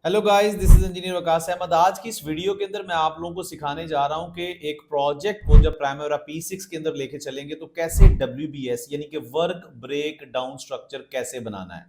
Hello guys, this is engineer Waqas Ahmed. आज की इस वीडियो के अंदर मैं आप लोगों को सिखाने जा रहा हूं कि एक प्रोजेक्ट को जब प्राइमेरा P6 के अंदर लेके चलेंगे तो कैसे WBS यानी कि वर्क ब्रेक डाउन स्ट्रक्चर कैसे बनाना है।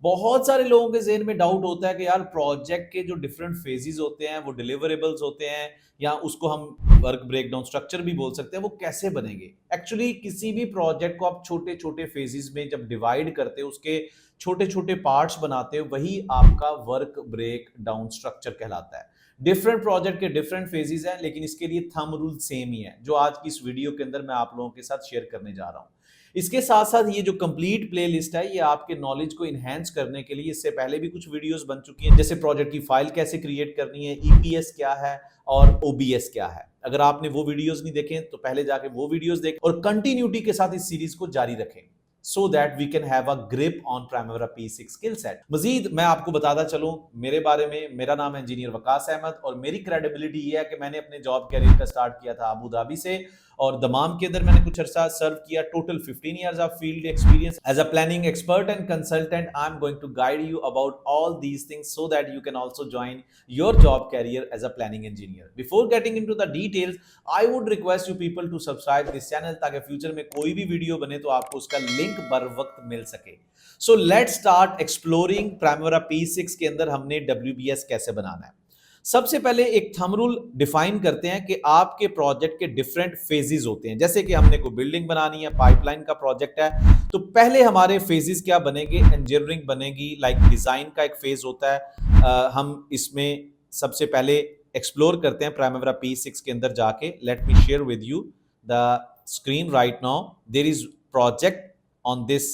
बहुत सारे लोगों के ज़हन में डाउट होता है कि यार प्रोजेक्ट के जो डिफरेंट फेजेस होते हैं वो डिलीवरेबल्स होते हैं या उसको हम वर्क ब्रेकडाउन स्ट्रक्चर भी बोल सकते हैं, वो कैसे बनेंगे। एक्चुअली किसी भी प्रोजेक्ट को आप छोटे छोटे फेजेस में जब डिवाइड करते हो, उसके छोटे छोटे पार्ट्स बनाते हो, वही आपका वर्क ब्रेक डाउन स्ट्रक्चर कहलाता है। डिफरेंट प्रोजेक्ट के डिफरेंट फेजेस हैं, लेकिन इसके लिए थंब रूल सेम ही है जो आज की इस वीडियो के अंदर मैं आप लोगों के साथ शेयर करने जा रहा हूं। इसके साथ साथ ये जो कंप्लीट प्लेलिस्ट है ये आपके नॉलेज को इनहेंस करने के लिए, इससे पहले भी कुछ वीडियोस बन चुकी हैं, जैसे प्रोजेक्ट की फाइल कैसे क्रिएट करनी है, ईपीएस क्या है और ओबीएस क्या है। अगर आपने वो वीडियोस नहीं देखे तो पहले जाके वो वीडियोस देखें और कंटिन्यूटी के साथ इस सीरीज को जारी रखें so that we can have a grip on Primavera P6 skill set। मजीद मैं आपको बताता चलूं मेरे बारे में। मेरा नाम है इंजीनियर वकास अहमद और मेरी क्रेडिबिलिटी ये है कि मैंने अपने जॉब कैरियर का स्टार्ट किया था अबू धाबी से और दमाम के अंदर मैंने कुछ अरसा सर्व किया। Total 15 years of field experience as a planning expert and consultant. I am going to guide you about all these things so that you can also join your job career as a planning engineer। Before getting into the details, I would request you people to subscribe this channel ताकि future में कोई भी video बने तो आपको उसका link बर वक्त मिल सके। So let's start exploring Primavera P6 के अंदर हमने WBS कैसे बनाना है। सबसे पहले एक थंब रूल डिफाइन करते हैं कि आपके प्रोजेक्ट के डिफरेंट फेजेस होते हैं। जैसे कि हमने कोई बिल्डिंग बनानी है, पाइपलाइन का प्रोजेक्ट है, तो पहले हमारे फेजेस क्या बनेंगे, इंजीनियरिंग बनेगी, लाइक डिजाइन का एक फेज होता है। हम इसमें सबसे पहले एक्सप्लोर करते हैं प्राइमेरा P6 के अंदर जाके। Let me share with you the screen right now. There is project on this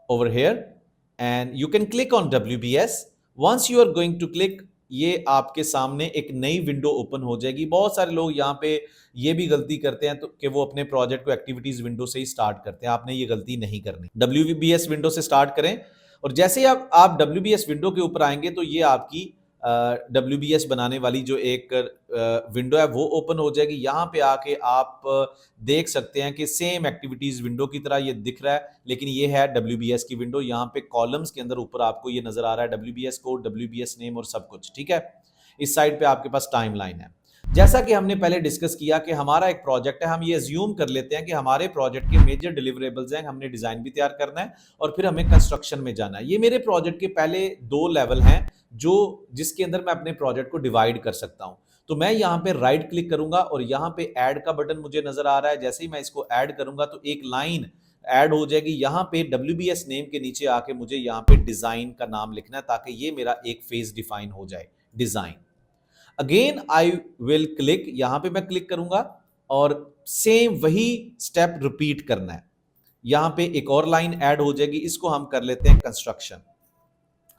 over here and you can click on WBS। once you are going to click, ये आपके सामने एक नई विंडो ओपन हो जाएगी। बहुत सारे लोग यहाँ पे ये भी गलती करते हैं तो कि वो अपने प्रोजेक्ट को एक्टिविटीज विंडो से ही स्टार्ट करते हैं। आपने ये गलती नहीं करनी। WBS विंडो से स्टार्ट करें और जैसे ही आप WBS विंडो के ऊपर आएंगे तो ये आपकी WBS बनाने वाली जो एक विंडो है वो ओपन हो जाएगी। यहाँ पे आके आप देख सकते हैं कि सेम एक्टिविटीज विंडो की तरह ये दिख रहा है, लेकिन ये है WBS की विंडो। यहाँ पे कॉलम्स के अंदर ऊपर आपको ये नजर आ रहा है WBS कोड, WBS नेम और सब कुछ, ठीक है। इस साइड पे आपके पास टाइमलाइन है। जैसा कि हमने पहले डिस्कस किया कि हमारा एक प्रोजेक्ट है, हम ये अज्यूम कर लेते हैं कि हमारे प्रोजेक्ट के मेजर डिलीवरेबल्स हैं, हमने डिजाइन भी तैयार करना है और फिर हमें कंस्ट्रक्शन में जाना है। ये मेरे प्रोजेक्ट के पहले 2 लेवल हैं जो जिसके अंदर मैं अपने प्रोजेक्ट को डिवाइड कर सकता हूं। तो मैं यहाँ पे राइट क्लिक करूंगा और यहाँ पे ऐड का बटन मुझे नजर आ रहा है। जैसे ही मैं इसको ऐड करूंगा तो एक लाइन ऐड हो जाएगी। यहाँ पे WBS नेम के नीचे आके मुझे यहाँ पे डिजाइन का नाम लिखना है ताकि ये मेरा एक फेज डिफाइन हो जाए, design. Again I will click, यहां पे मैं क्लिक करूंगा और सेम वही स्टेप रिपीट करना है। यहां पे एक और लाइन ऐड हो जाएगी, इसको हम कर लेते हैं कंस्ट्रक्शन,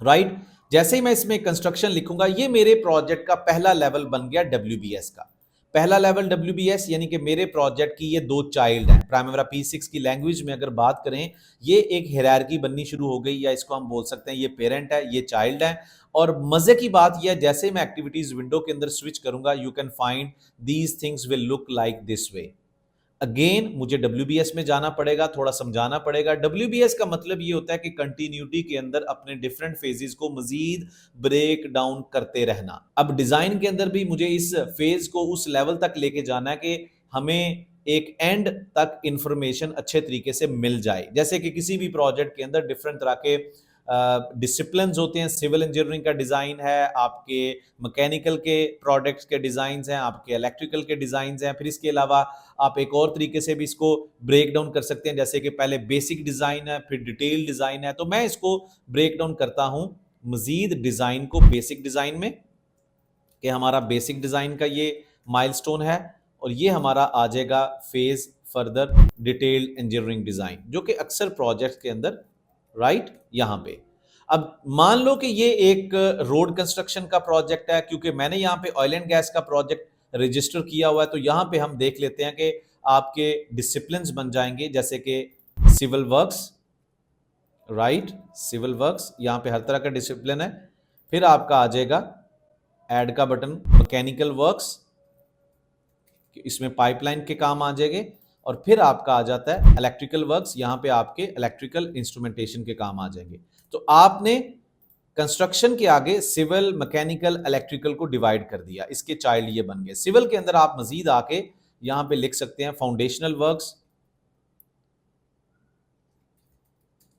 राइट। जैसे ही मैं इसमें कंस्ट्रक्शन लिखूंगा ये मेरे प्रोजेक्ट का पहला लेवल बन गया WBS का। पहला लेवल WBS यानी कि मेरे प्रोजेक्ट की ये 2 चाइल्ड हैं। प्राइमेरा P6 की लैंग्वेज में अगर बात करें, ये एक हायरार्की बननी शुरू हो गई, या इसको हम बोल सकते हैं ये पेरेंट है, ये चाइल्ड है। और मजे की बात यह है, जैसे मैं एक्टिविटीज विंडो के अंदर स्विच करूंगा, you can find these things will look like this way. Again मुझे WBS में जाना पड़ेगा, थोड़ा समझाना पड़ेगा। WBS का मतलब ये होता है कि कंटिन्यूटी के अंदर अपने डिफरेंट फेजेस को मजीद ब्रेक डाउन करते रहना। अब डिजाइन के अंदर भी मुझे इस फेज को उस लेवल तक लेके जाना है कि हमें एक एंड तक इंफॉर्मेशन अच्छे तरीके से मिल जाए। जैसे कि किसी भी प्रोजेक्ट के अंदर डिफरेंट तरह के डिसिप्लिन्स होते हैं। सिविल इंजीनियरिंग का डिज़ाइन है, आपके मैकेनिकल के प्रोडक्ट्स के डिज़ाइंस हैं, आपके इलेक्ट्रिकल के डिज़ाइंस हैं। फिर इसके अलावा आप एक और तरीके से भी इसको ब्रेक डाउन कर सकते हैं, जैसे कि पहले बेसिक डिज़ाइन है, फिर डिटेल डिज़ाइन है। तो मैं इसको ब्रेक डाउन करता हूँ मजीद डिज़ाइन को बेसिक डिज़ाइन में, कि हमारा बेसिक डिज़ाइन का ये माइलस्टोन है और ये हमारा आ जाएगा phase further detailed engineering design, जो कि अक्सर प्रोजेक्ट के अंदर, राइट, यहां पे। अब मान लो कि ये एक रोड कंस्ट्रक्शन का प्रोजेक्ट है, क्योंकि मैंने यहां पे ऑयल एंड गैस का प्रोजेक्ट रजिस्टर किया हुआ है, तो यहां पे हम देख लेते हैं कि आपके डिसिप्लिन्स बन जाएंगे, जैसे कि civil works, right, civil works, यहां पे हर तरह का डिसिप्लिन है। फिर आपका आ जाएगा ऐड का बटन, मैकेनिकल वर्क्स, इसमें पाइपलाइन के काम आ जाएंगे। और फिर आपका आ जाता है इलेक्ट्रिकल वर्क्स, यहां पे आपके इलेक्ट्रिकल इंस्ट्रूमेंटेशन के काम आ जाएंगे। तो आपने कंस्ट्रक्शन के आगे सिविल, मैकेनिकल, इलेक्ट्रिकल को डिवाइड कर दिया, इसके चाइल्ड ये बन गए। सिविल के अंदर आप मजीद आके यहां पे लिख सकते हैं फाउंडेशनल वर्क्स,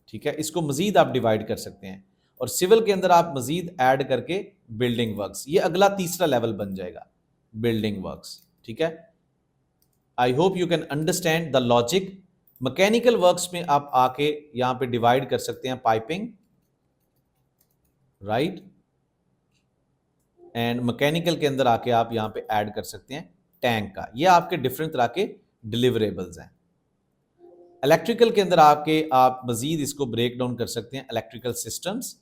ठीक है, इसको मजीद आप डिवाइड कर सकते हैं। और सिविल के अंदर आप मजीद ऐड करके बिल्डिंग वर्क्स, ये अगला तीसरा लेवल बन जाएगा, बिल्डिंग वर्क्स, ठीक है। I hope you can understand the logic. Mechanical works में आप आके यहां पे डिवाइड कर सकते हैं पाइपिंग, राइट, एंड मैकेनिकल के अंदर आके आप यहां पे ऐड कर सकते हैं टैंक का। ये आपके डिफरेंट तरह के डिलीवरेबल्स हैं। इलेक्ट्रिकल के अंदर आप मजीद इसको ब्रेक डाउन कर सकते हैं, इलेक्ट्रिकल सिस्टम्स।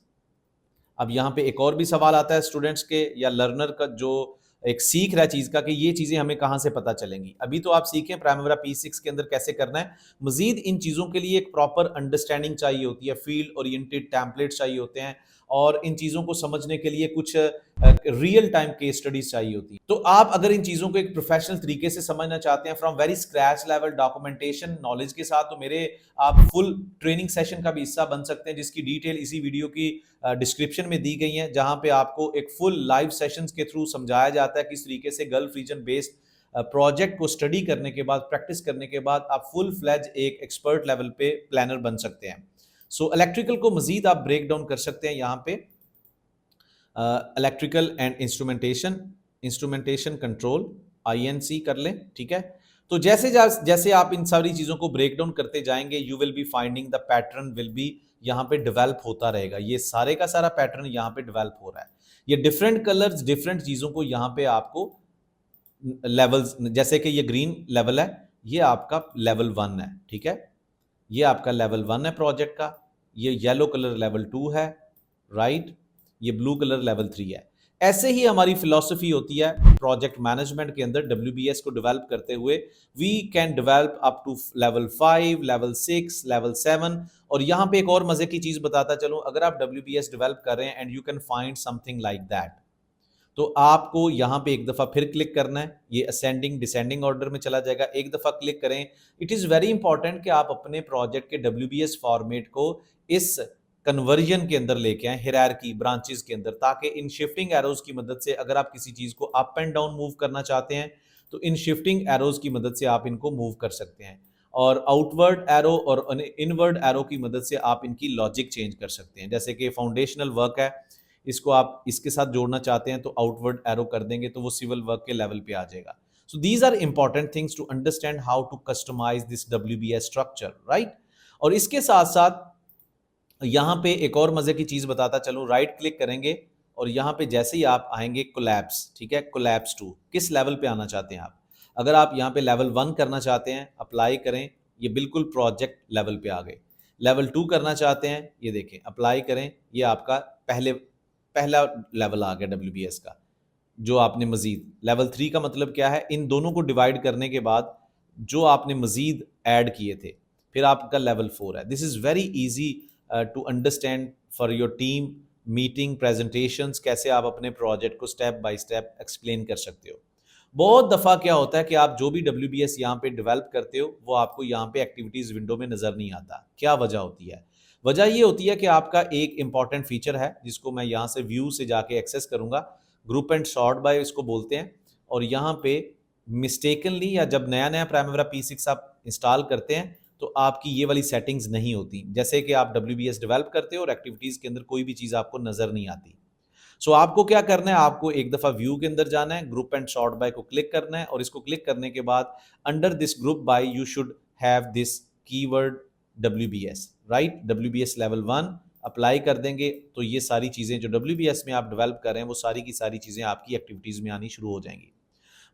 अब यहाँ पे एक और भी सवाल आता है स्टूडेंट्स के या लर्नर का, जो एक सीख रहा है चीज़ का कि ये चीज़ें हमें कहाँ से पता चलेंगी। अभी तो आप सीखें प्राइमरी P6 के अंदर कैसे करना है। मजीद इन चीज़ों के लिए एक प्रॉपर अंडरस्टैंडिंग चाहिए होती है, फील्ड ओरिएंटेड टेम्पलेट्स चाहिए होते हैं, और इन चीज़ों को समझने के लिए कुछ रियल टाइम केस स्टडीज चाहिए होती है। तो आप अगर इन चीज़ों को एक प्रोफेशनल तरीके से समझना चाहते हैं from very scratch level documentation knowledge के साथ, तो मेरे आप फुल ट्रेनिंग सेशन का भी हिस्सा बन सकते हैं, जिसकी डिटेल इसी वीडियो की डिस्क्रिप्शन में दी गई है, जहां पे आपको एक फुल लाइव सेशंस के थ्रू समझाया जाता है किस तरीके से गल्फ रीजन बेस्ड प्रोजेक्ट को स्टडी करने के बाद, प्रैक्टिस करने के बाद आप फुल फ्लैज एक एक्सपर्ट लेवल पे प्लानर बन सकते हैं। सो इलेक्ट्रिकल को मजीद आप ब्रेक डाउन कर सकते हैं यहाँ पे, electrical and instrumentation control, INC कर लें, ठीक है। तो जैसे जैसे आप इन सारी चीजों को ब्रेक डाउन करते जाएंगे, you will be finding the pattern will be यहाँ पे डेवलप होता रहेगा। ये सारे का सारा पैटर्न यहाँ पे डेवलप हो रहा है। ये डिफरेंट कलर्स डिफरेंट चीजों को यहाँ पे आपको लेवल्स, जैसे कि ये ग्रीन लेवल है, ये आपका लेवल 1 है, ठीक है, ये आपका लेवल 1 है प्रोजेक्ट का। ये येलो कलर लेवल 2 है, राइट, ये ब्लू कलर लेवल 3 है। ऐसे ही हमारी फिलॉसफी होती है प्रोजेक्ट मैनेजमेंट के अंदर WBS को डेवलप करते हुए। We can develop up to level 5, level 6, level 7। और यहाँ पे एक और मजे की चीज बताता चलूं, अगर आप WBS डेवलप कर रहे हैं and you can find something like that, तो आपको यहाँ पे एक दफा फिर क्लिक करना है, ये असेंडिंग डिसेंडिंग ऑर्डर में चला जाएगा। एक दफा क्लिक करें। इट इज वेरी इंपॉर्टेंट कि आप अपने प्रोजेक्ट के WBS फॉर्मेट को इस कन्वर्जन के अंदर लेके आए, हिरार्की ब्रांचेस के अंदर, ताकि इन शिफ्टिंग एरोज की मदद से अगर आप किसी चीज को अप एंड डाउन मूव करना चाहते हैं, तो इन शिफ्टिंग एरोज की मदद से आप इनको मूव कर सकते हैं। और आउटवर्ड एरो और इनवर्ड एरो की मदद से आप इनकी लॉजिक चेंज कर सकते हैं। जैसे कि फाउंडेशनल वर्क है, इसको आप इसके साथ जोड़ना चाहते हैं तो आउटवर्ड एरो कर देंगे तो वो सिविल वर्क के लेवल पे आ जाएगा। So these are important things to understand how to customise this WBS structure, right. और इसके साथ साथ यहाँ पे एक और मजे की चीज बताता चलूं, राइट क्लिक करेंगे और यहाँ पे जैसे ही आप आएंगे कोलैप्स, ठीक है, कोलैप्स 2, किस लेवल पे आना चाहते हैं आप। अगर आप यहाँ पे लेवल 1 करना चाहते हैं, अप्लाई करें, ये बिल्कुल प्रोजेक्ट लेवल पे आ गए। लेवल 2 करना चाहते हैं, ये देखें, अप्लाई करें, ये आपका पहला लेवल आ गया WBS का, जो आपने मजीद लेवल 3 का मतलब क्या है, इन दोनों को डिवाइड करने के बाद जो आपने मजीद ऐड किए थे, फिर आपका लेवल 4 है। This is very easy to understand for your team meeting presentations, कैसे आप अपने प्रोजेक्ट को स्टेप बाय स्टेप एक्सप्लेन कर सकते हो। बहुत दफ़ा क्या होता है कि आप जो भी WBS यहाँ पे डेवलप करते हो वो आपको यहाँ पे एक्टिविटीज़ विंडो में नज़र नहीं आता। क्या वजह होती है? वजह ये होती है कि आपका एक इंपॉर्टेंट फीचर है जिसको मैं यहाँ से व्यू से जाके एक्सेस करूँगा, ग्रुप एंड सॉर्ट बाय इसको बोलते हैं। और यहाँ पे मिस्टेकनली या जब नया नया प्राइमरी P6 आप इंस्टॉल करते हैं तो आपकी ये वाली सेटिंग्स नहीं होती, जैसे कि आप WBS डेवलप करते हो और एक्टिविटीज़ के अंदर कोई भी चीज़ आपको नज़र नहीं आती। सो आपको क्या करना है, आपको एक दफ़ा व्यू के अंदर जाना है, ग्रुप एंड सॉर्ट बाय को क्लिक करना है और इसको क्लिक करने के बाद under this group by you should have this keyword WBS, right, WBS level 1 apply कर देंगे तो ये सारी चीज़ें जो WBS में आप डेवलप कर रहे हैं वो सारी की सारी चीज़ें आपकी एक्टिविटीज़ में आनी शुरू हो जाएंगी।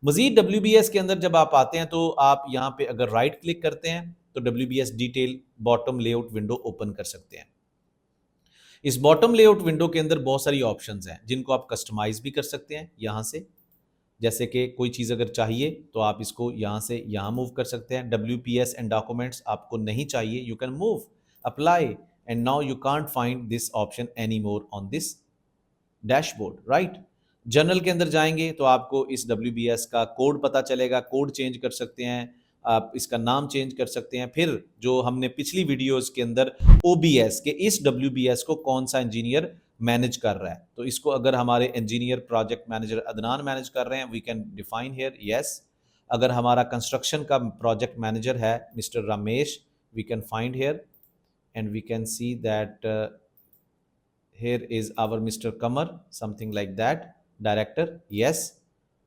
मजीद WBS के अंदर जब आप आते हैं तो आप यहाँ पे अगर राइट क्लिक करते हैं तो WBS detail bottom layout window open कर सकते हैं। इस बॉटम लेआउट विंडो के अंदर बहुत सारी ऑप्शंस हैं जिनको आप कस्टमाइज भी कर सकते हैं यहाँ से। जैसे कि कोई चीज़ अगर चाहिए तो आप इसको यहाँ से यहाँ मूव कर सकते हैं। WPS एंड डॉक्यूमेंट्स आपको नहीं चाहिए, you can move, apply, and now you can't find this option any more on this dashboard, right. General के अंदर जाएंगे तो आपको इस WBS का कोड पता चलेगा, कोड चेंज कर सकते हैं, आप इसका नाम चेंज कर सकते हैं। फिर जो हमने पिछली वीडियोस के अंदर OBS के इस WBS को कौन सा इंजीनियर मैनेज कर रहा है। तो इसको अगर हमारे engineer project manager Adnan manage कर रहे हैं, we can define here yes. अगर हमारा कंस्ट्रक्शन का प्रोजेक्ट मैनेजर है mister Ramesh, we can find here and we can see that here is our Mr. Kamar, something like that, director, yes।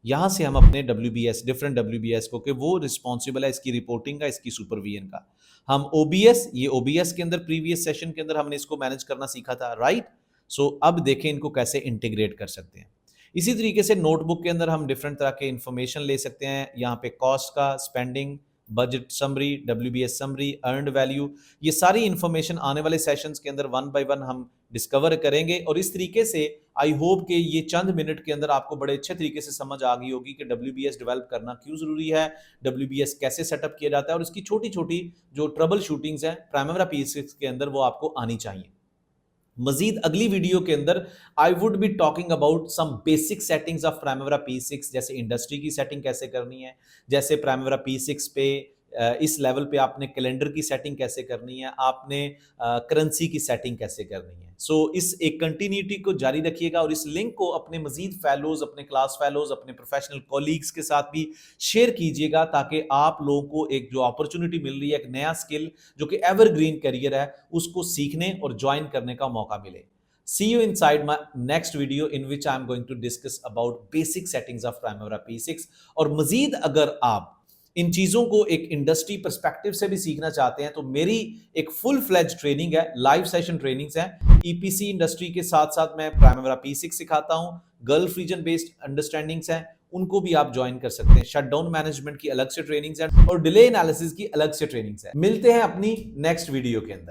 यहाँ से हम अपने WBS डिफरेंट WBS को कि वो रिस्पॉन्सिबल है इसकी रिपोर्टिंग का, इसकी सुपरविजन का। हम OBS, ये OBS के अंदर प्रीवियस सेशन के अंदर हमने इसको मैनेज करना सीखा था, राइट। सो अब देखें इनको कैसे इंटीग्रेट कर सकते हैं। इसी तरीके से नोटबुक के अंदर हम डिफरेंट तरह के इंफॉर्मेशन ले सकते हैं। यहाँ पे कॉस्ट का, spending, budget summary, WBS summary, earned value, ये सारी इंफॉर्मेशन आने वाले सेशंस के अंदर वन बाय वन हम डिस्कवर करेंगे। और इस तरीके से आई होप कि ये चंद मिनट के अंदर आपको बड़े अच्छे तरीके से समझ आ गई होगी कि WBS डेवलप करना क्यों ज़रूरी है, WBS कैसे सेटअप किया जाता है और इसकी छोटी छोटी जो ट्रबल शूटिंग्स हैं प्राइमेरा P6 के अंदर वो आपको आनी चाहिए। मजीद अगली वीडियो के अंदर I would be talking about some basic settings of Primera P6, जैसे इंडस्ट्री की सेटिंग कैसे करनी है, जैसे प्राइमेरा P6 पे इस लेवल पे आपने कैलेंडर की सेटिंग कैसे करनी है, आपने करेंसी की सेटिंग कैसे करनी है। सो इस एक कंटिन्यूटी को जारी रखिएगा और इस लिंक को अपने मजीद फेलोज, अपने क्लास फेलोज, अपने प्रोफेशनल कॉलीग्स के साथ भी शेयर कीजिएगा ताकि आप लोगों को एक जो अपॉर्चुनिटी मिल रही है, एक नया स्किल जो कि एवरग्रीन करियर है, उसको सीखने और ज्वाइन करने का मौका मिले। See you inside my next video in which I am going to discuss about basic settings of Primavera P6। और मजीद अगर आप इन चीज़ों को एक इंडस्ट्री पर्सपेक्टिव से भी सीखना चाहते हैं तो मेरी एक फुल फ्लेज ट्रेनिंग है, लाइव सेशन ट्रेनिंग्स हैं। EPC इंडस्ट्री के साथ साथ मैं प्राइमेरा P6 सिखाता हूं, गल्फ रीजन बेस्ड अंडरस्टैंडिंग्स हैं, उनको भी आप ज्वाइन कर सकते हैं। शटडाउन मैनेजमेंट की अलग से ट्रेनिंग्स हैं और डिले एनालिसिस की अलग से ट्रेनिंग्स हैं। मिलते हैं अपनी नेक्स्ट वीडियो के अंदर।